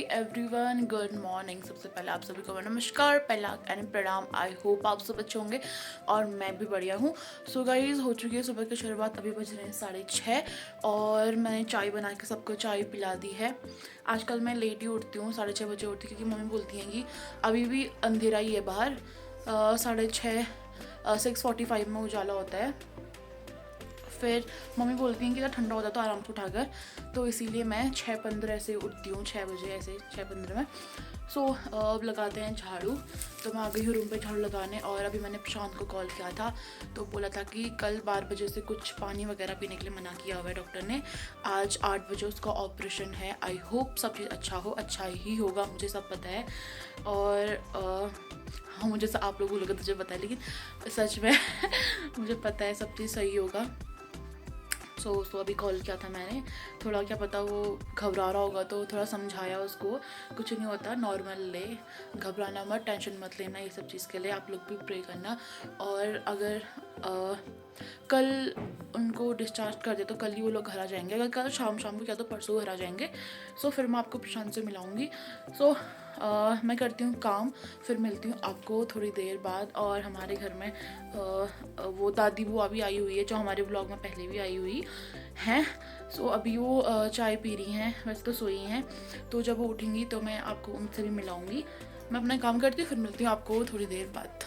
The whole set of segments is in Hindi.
Everyone, good morning. सबसे पहले आप सभी को नमस्कार, पहला एंड प्रणाम। आई होप आप सब अच्छे होंगे और मैं भी बढ़िया हूँ। सो गाइज, हो चुकी है सुबह की शुरुआत। अभी बज रहे हैं 6:30 और मैंने चाय बना के सबको चाय पिला दी है। आजकल मैं लेट ही उठती हूँ, 6:30 बजे उठती हूँ, क्योंकि मम्मी बोलती हैं कि अभी भी अंधेरा ही है बाहर। 6:30 6:45 में उजाला होता है। फिर मम्मी बोलती हैं कि जब ठंडा होता है तो आराम से उठाकर, तो इसीलिए मैं 6:15 ऐसे उठती हूँ, 6 बजे ऐसे 6:15 में। सो अब लगाते हैं झाड़ू। तो मैं आ गई हूँ रूम पे झाड़ू लगाने। और अभी मैंने प्रशांत को कॉल किया था, तो बोला था कि कल 12 बजे से कुछ पानी वगैरह पीने के लिए मना किया हुआ है डॉक्टर ने। आज 8 बजे उसका ऑपरेशन है। आई होप सब चीज़ अच्छा हो, अच्छा ही होगा, मुझे सब पता है। और हाँ, मुझे आप लोग बोलोगे तुझे पता है, लेकिन सच में मुझे पता है सब चीज़ सही होगा। सो अभी कॉल किया था मैंने। थोड़ा क्या पता वो घबरा रहा होगा, तो थोड़ा समझाया उसको, कुछ नहीं होता, नॉर्मल ले, घबराना मत, टेंशन मत लेना, ये सब चीज़ के लिए आप लोग भी प्रे करना। और अगर कल उनको डिस्चार्ज कर दे तो कल ही वो लोग घर आ जाएंगे। अगर कल शाम को क्या तो परसों घर आ जाएंगे। सो फिर मैं आपको प्रशांत से मिलाऊंगी। सो मैं करती हूँ काम, फिर मिलती हूँ आपको थोड़ी देर बाद। और हमारे घर में वो दादी बुआ भी आई हुई है, जो हमारे ब्लॉग में पहले भी आई हुई हैं। सो अभी वो चाय पी रही हैं, वैसे तो सोई हैं। तो जब वो उठेंगी तो मैं आपको उनसे भी मिलाऊंगी। मैं अपना काम करती हूँ, फिर मिलती हूँ आपको थोड़ी देर बाद।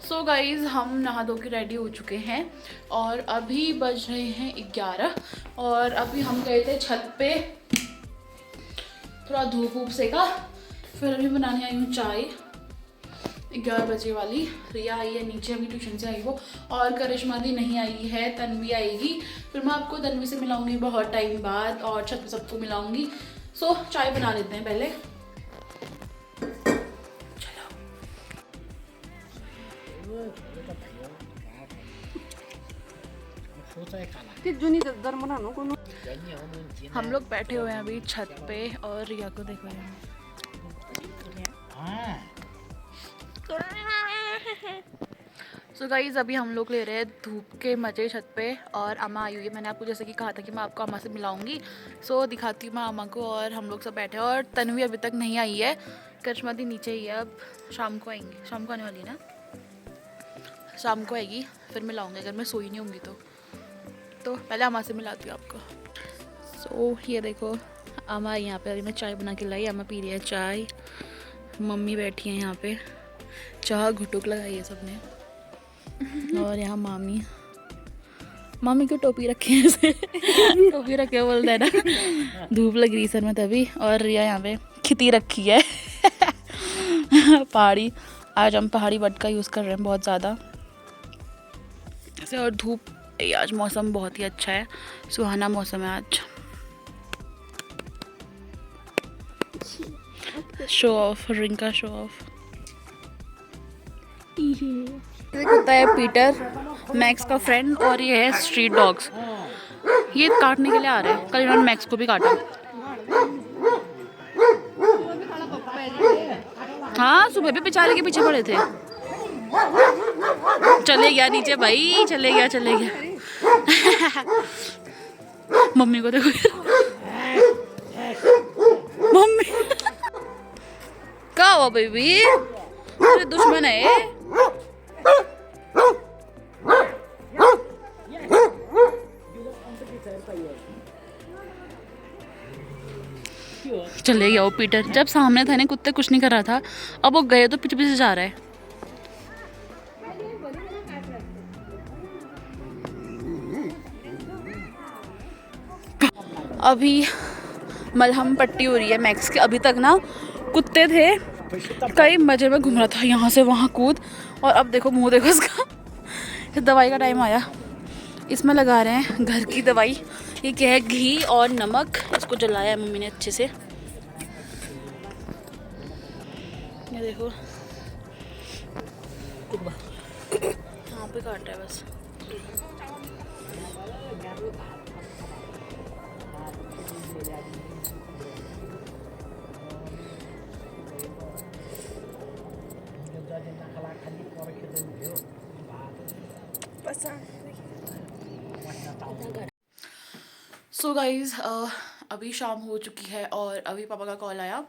सो गाइज़, हम नहा धो के रेडी हो चुके हैं और अभी बज रहे हैं 11। और अभी हम गए थे छत पे, थोड़ा धूप वूप सेका। फिर अभी बनाने आई हूँ चाय 11 बजे वाली। रिया आई है नीचे, अभी ट्यूशन से आई वो। और करिश्मा दी नहीं आई है, तन्वी आएगी। फिर मैं आपको तन्वी से मिलाऊंगी बहुत टाइम बाद, और छत पे सबको मिलाऊंगी। सो चाय बना लेते हैं पहले। हम लोग बैठे हुए हैं अभी छत पे और रिया को देखो यहाँ। सो गाइज, अभी हम लोग ले रहे हैं धूप के मजे छत पे। और अम्मा आई हुई है, मैंने आपको जैसे कि कहा था कि मैं आपको अम्मा से मिलाऊंगी। सो दिखाती हूँ मैं अम्मा को, और हम लोग सब बैठे हैं। और तन्वी अभी तक नहीं आई है, करिश्मा दी नीचे ही है, अब शाम को आएंगी। शाम को आने वाली है ना, शाम को आएगी, फिर मिलाऊंगी अगर मैं सोई नहीं होंगी तो पहले अम्मा से मिलाती हूँ आपको। सो ये देखो अम्मा यहाँ पे, अभी मैं चाय बना के लाई, अम्मा पी रही है चाय, मम्मी बैठी है यहाँ पे, चाय घुटुक लगाई है सबने। और यहाँ मामी की टोपी रखी है ऐसे टोपी रखे बोलते है ना, धूप लग रही सर में तभी। और रिया यहाँ पे खिती रखी है पहाड़ी, आज हम पहाड़ी बट का यूज़ कर रहे हैं बहुत ज़्यादा ऐसे। और धूप, आज मौसम बहुत ही अच्छा है, सुहाना मौसम है आज। Show off, Rinca show off. होता है पीटर, मैक्स का फ्रेंड, और ये है स्ट्रीट डॉग्स। ये काटने के लिए आ रहे हैं, कल इन्होंने मैक्स को भी काटा। हाँ, सुबह भी बेचारे के पीछे पड़े थे। चले गया नीचे भाई, चले गया मम्मी को देखो मम्मी क्या हुआ बेबी, तेरे दुश्मन है। चले गया वो पीटर, जब सामने था ना कुत्ते कुछ नहीं कर रहा था, अब वो गए तो पीछे पीछे जा रहा है। अभी मलहम पट्टी हो रही है मैक्स की। अभी तक ना कुत्ते थे, कई मजे में घूम रहा था यहाँ से वहाँ कूद, और अब देखो मुंह देखो इसका दवाई का टाइम आया, इसमें लगा रहे हैं घर की दवाई। ये क्या है, घी और नमक, इसको जलाया है मम्मी ने अच्छे से। ये देखो यहाँ पे काट रहा है बस। सो गाइज, अभी शाम हो चुकी है और अभी पापा का कॉल आया।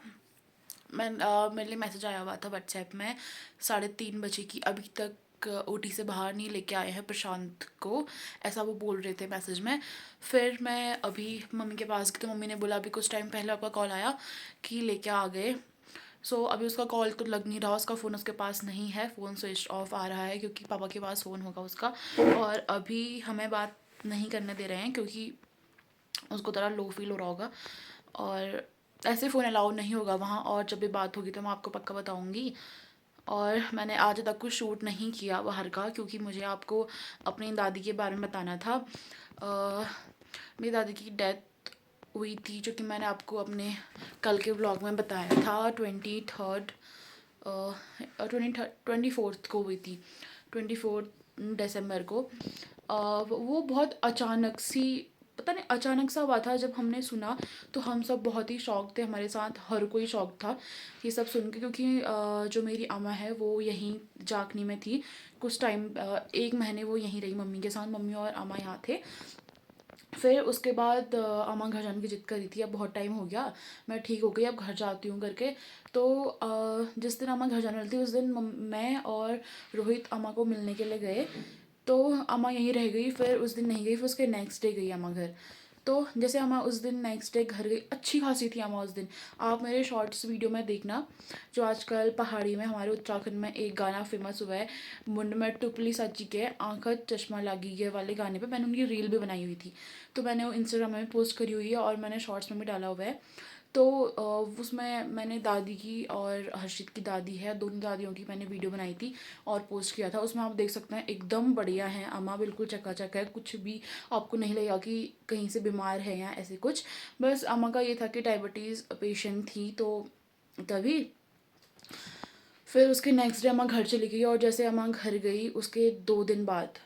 मेरे लिए मैसेज आया हुआ था व्हाट्सएप में 3:30 बजे की, अभी तक ओटी से बाहर नहीं लेके आए हैं प्रशांत को, ऐसा वो बोल रहे थे मैसेज में। फिर मैं अभी मम्मी के पास गई तो मम्मी ने बोला अभी कुछ टाइम पहले आपका कॉल आया कि लेके आ गए। अभी उसका कॉल तो लग नहीं रहा, उसका फ़ोन उसके पास नहीं है, फ़ोन स्विच ऑफ आ रहा है क्योंकि पापा के पास फ़ोन होगा उसका। और अभी हमें बात नहीं करने दे रहे हैं क्योंकि उसको थोड़ा लो फील हो रहा होगा, और ऐसे फ़ोन अलाउ नहीं होगा वहाँ। और जब भी बात होगी तो मैं आपको पक्का बताऊँगी। और मैंने आज तक कुछ शूट नहीं किया बाहर का क्योंकि मुझे आपको अपनी दादी के बारे में बताना था। मेरी दादी की डेथ हुई थी जो कि मैंने आपको अपने कल के व्लॉग में बताया था। 24th को हुई थी, 24 दिसंबर को। वो बहुत अचानक सी, पता नहीं अचानक सा हुआ था। जब हमने सुना तो हम सब बहुत ही शॉक थे, हमारे साथ हर कोई शॉक था ये सब सुन के, क्योंकि जो मेरी अम्मा है वो यहीं जाखनी में थी कुछ टाइम, 1 महीने वो यहीं रही मम्मी के साथ, मम्मी और अम्मा यहाँ थे। फिर उसके बाद अम्मा घर जाने की जिद करी थी, अब बहुत टाइम हो गया, मैं ठीक हो गई अब घर जाती हूँ करके। तो जिस दिन अम्मा घर जाने वाली थी उस दिन मैं और रोहित अम्मा को मिलने के लिए गए, तो अम्मा यहीं रह गई। फिर उस दिन नहीं गई, फिर उसके नेक्स्ट डे गई अम्मा घर। तो जैसे अम्मा उस दिन नेक्स्ट डे घर गई, अच्छी खासी थी अम्मा उस दिन। आप मेरे शॉर्ट्स वीडियो में देखना, जो आजकल पहाड़ी में हमारे उत्तराखंड में एक गाना फेमस हुआ है, मुंड में टुपली सची के आंखत चश्मा लागी गए वाले गाने पे मैंने उनकी रील भी बनाई हुई थी। तो मैंने वो इंस्टाग्राम में पोस्ट करी हुई है और मैंने शॉर्ट्स में भी डाला हुआ है। तो उसमें मैंने दादी की और हर्षित की दादी है, दोनों दादियों की मैंने वीडियो बनाई थी और पोस्ट किया था। उसमें आप देख सकते हैं एकदम बढ़िया है अम्मा, बिल्कुल चकाचक है, कुछ भी आपको नहीं लगेगा कि कहीं से बीमार है या ऐसे कुछ। बस अम्मा का ये था कि डायबिटीज़ पेशेंट थी, तो तभी फिर उसके नेक्स्ट डे अम्मा घर चली गई। और जैसे अम्मा घर गई उसके 2 दिन बाद,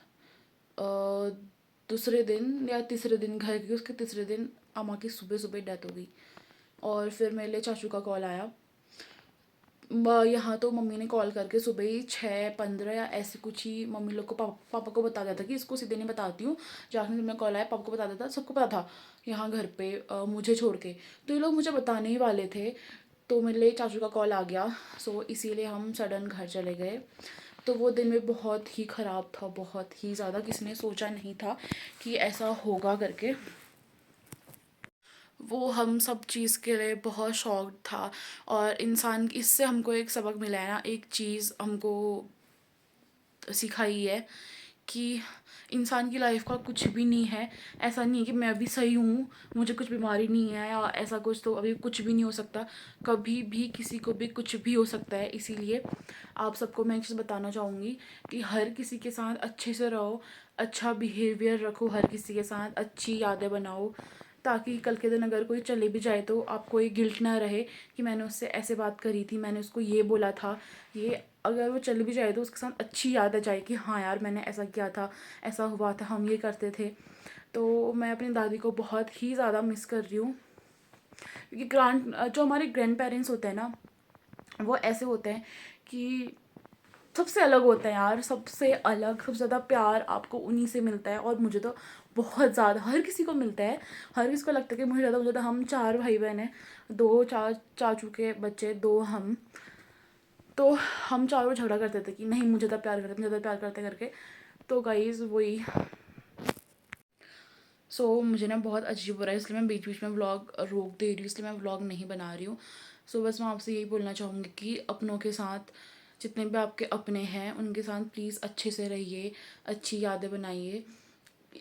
दूसरे दिन या तीसरे दिन घर गई, उसके तीसरे दिन अम्मा की सुबह सुबह डेथ हो गई। और फिर मेरे लिए चाचू का कॉल आया। यहाँ तो मम्मी ने कॉल करके सुबह ही 6:15 या ऐसे कुछ ही मम्मी लोग को पापा को बता दिया था कि इसको सीधे नहीं बताती हूँ। जाखिर में कॉल आया, पापा को बता दिया था, सबको पता था यहाँ घर पे मुझे छोड़ के। तो ये लोग मुझे बताने ही वाले थे, तो मेरे लिए चाचू का कॉल आ गया। इसीलिए हम सडन घर चले गए। तो वो दिन भी बहुत ही ख़राब था, बहुत ही ज़्यादा, किसी ने सोचा नहीं था कि ऐसा होगा करके। वो हम सब चीज़ के लिए बहुत शॉक्ड था। और इंसान इससे हमको एक सबक मिला है ना, एक चीज़ हमको सिखाई है कि इंसान की लाइफ का कुछ भी नहीं है। ऐसा नहीं है कि मैं अभी सही हूँ, मुझे कुछ बीमारी नहीं है या ऐसा कुछ, तो अभी कुछ भी नहीं हो सकता। कभी भी किसी को भी कुछ भी हो सकता है। इसीलिए आप सबको मैं एक चीज़ बताना चाहूँगी कि हर किसी के साथ अच्छे से रहो, अच्छा बिहेवियर रखो, हर किसी के साथ अच्छी यादें बनाओ, ताकि कल के दिन अगर कोई चले भी जाए तो आपको ये गिल्ट ना रहे कि मैंने उससे ऐसे बात करी थी, मैंने उसको ये बोला था। ये अगर वो चले भी जाए तो उसके साथ अच्छी याद आ जाए कि हाँ यार मैंने ऐसा किया था, ऐसा हुआ था, हम ये करते थे। तो मैं अपनी दादी को बहुत ही ज़्यादा मिस कर रही हूँ, क्योंकि जो हमारे ग्रैंड पेरेंट्स होते हैं ना, वो ऐसे होते हैं कि सबसे अलग होते हैं यार, सबसे अलग, सबसे ज़्यादा प्यार आपको उन्हीं से मिलता है। और मुझे तो बहुत ज़्यादा, हर किसी को मिलता है, हर किसी को लगता है कि मुझे ज़्यादा, हम 4 भाई बहन हैं, 2 चाचू के बच्चे, 2 हम। तो हम चारों झगड़ा करते थे कि नहीं मुझे ज़्यादा प्यार करते, मुझे ज़्यादा प्यार करते करके। तो गाइज़ वही, मुझे ना बहुत अजीब हो रहा है, इसलिए मैं बीच बीच में व्लॉग रोक दे रही हूँ, इसलिए मैं व्लॉग नहीं बना रही हूँ। बस मैं आपसे यही बोलना चाहूँगी कि अपनों के साथ, जितने भी आपके अपने हैं उनके साथ प्लीज़ अच्छे से रहिए, अच्छी यादें बनाइए।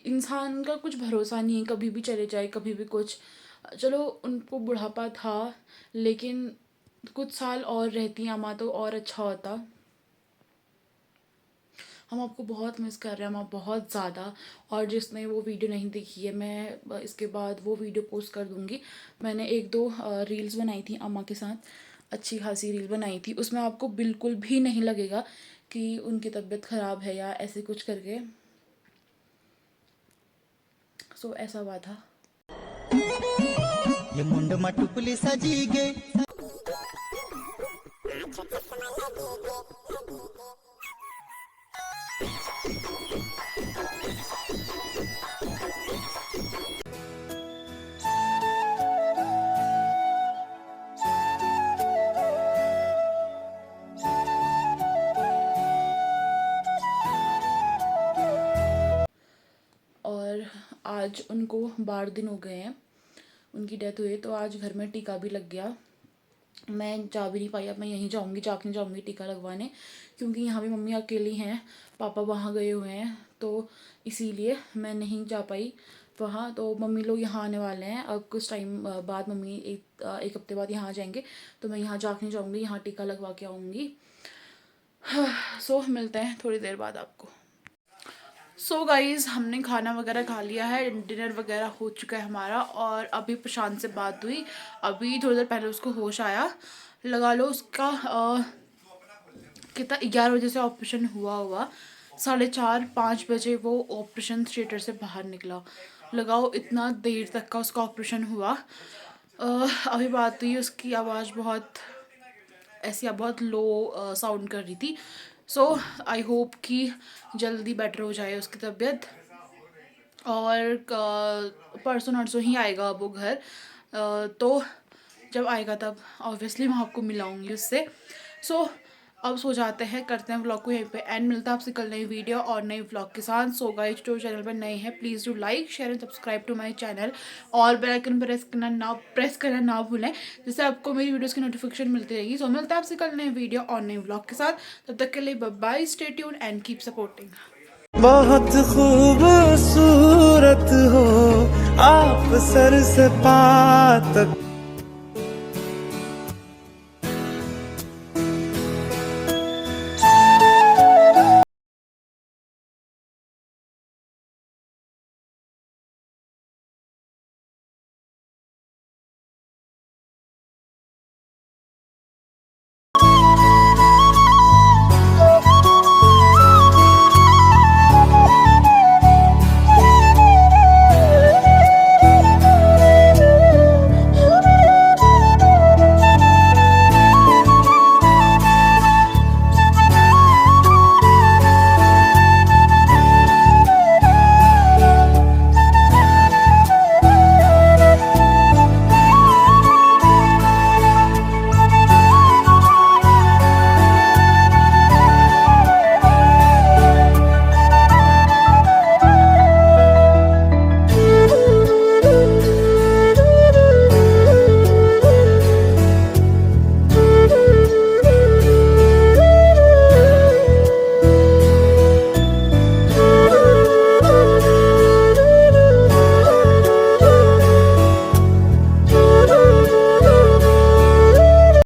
इंसान का कुछ भरोसा नहीं है, कभी भी चले जाए, कभी भी कुछ। चलो उनको बुढ़ापा था, लेकिन कुछ साल और रहती अम्मा तो और अच्छा होता। हम आपको बहुत मिस कर रहे हैं, हम बहुत ज़्यादा। और जिसने वो वीडियो नहीं देखी है, मैं इसके बाद वो वीडियो पोस्ट कर दूँगी। मैंने 1-2 रील्स बनाई थी अम्मा के साथ, अच्छी खासी रील बनाई थी, उसमें आपको बिल्कुल भी नहीं लगेगा कि उनकी तबीयत ख़राब है या ऐसे कुछ करके। ऐसा हुआ था। ये मुंड मटुपली सजी गे। और आज उनको 12 दिन हो गए हैं उनकी डेथ हुई, तो आज घर में टीका भी लग गया। मैं जा भी नहीं पाई, अब मैं यहीं जाऊंगी, जाके जाऊंगी टीका लगवाने, क्योंकि यहाँ भी मम्मी अकेली हैं, पापा वहाँ गए हुए हैं, तो इसीलिए मैं नहीं जा पाई वहाँ। तो मम्मी लोग यहाँ आने वाले हैं अब कुछ टाइम बाद, मम्मी एक हफ्ते बाद यहाँ आ जाएंगे, तो मैं यहाँ जाके जाऊंगी, यहाँ टीका लगवा के आऊँगी। सो मिलते हैं थोड़ी देर बाद आपको। सो गाइज़, हमने खाना वगैरह खा लिया है, डिनर वगैरह हो चुका है हमारा, और अभी प्रशांत से बात हुई, अभी थोड़ी देर पहले उसको होश आया। लगा लो उसका कितना 11 बजे से ऑपरेशन हुआ 4:30-5 बजे वो ऑपरेशन थिएटर से बाहर निकला। लगाओ इतना देर तक का उसका ऑपरेशन हुआ। अभी बात हुई, उसकी आवाज़ बहुत लो साउंड कर रही थी। सो आई होप कि जल्दी बेटर हो जाए उसकी तबीयत, और परसों नरसों ही आएगा अब वो घर। तो जब आएगा तब ऑब्वियसली मैं आपको मिलाऊंगी उससे। सो अब सो जाते हैं, करते हैं व्लॉग को यहीं पे एंड। मिलता है आपसे कल नई वीडियो और नई व्लॉग के साथ। सो गाइस, जो चैनल पर नए हैं please do like share and subscribe to my channel, और बेल आइकन प्रेस करना ना भूलें, जिससे आपको मेरी वीडियोस की नोटिफिकेशन मिलती रहेगी। सो मिलता है आपसे कल नई वीडियो और नई व्लॉग के साथ, तब तक के लिए bye bye, stay tuned and keep supporting. बहुत खूबसूरत हो आप सर से पात तक।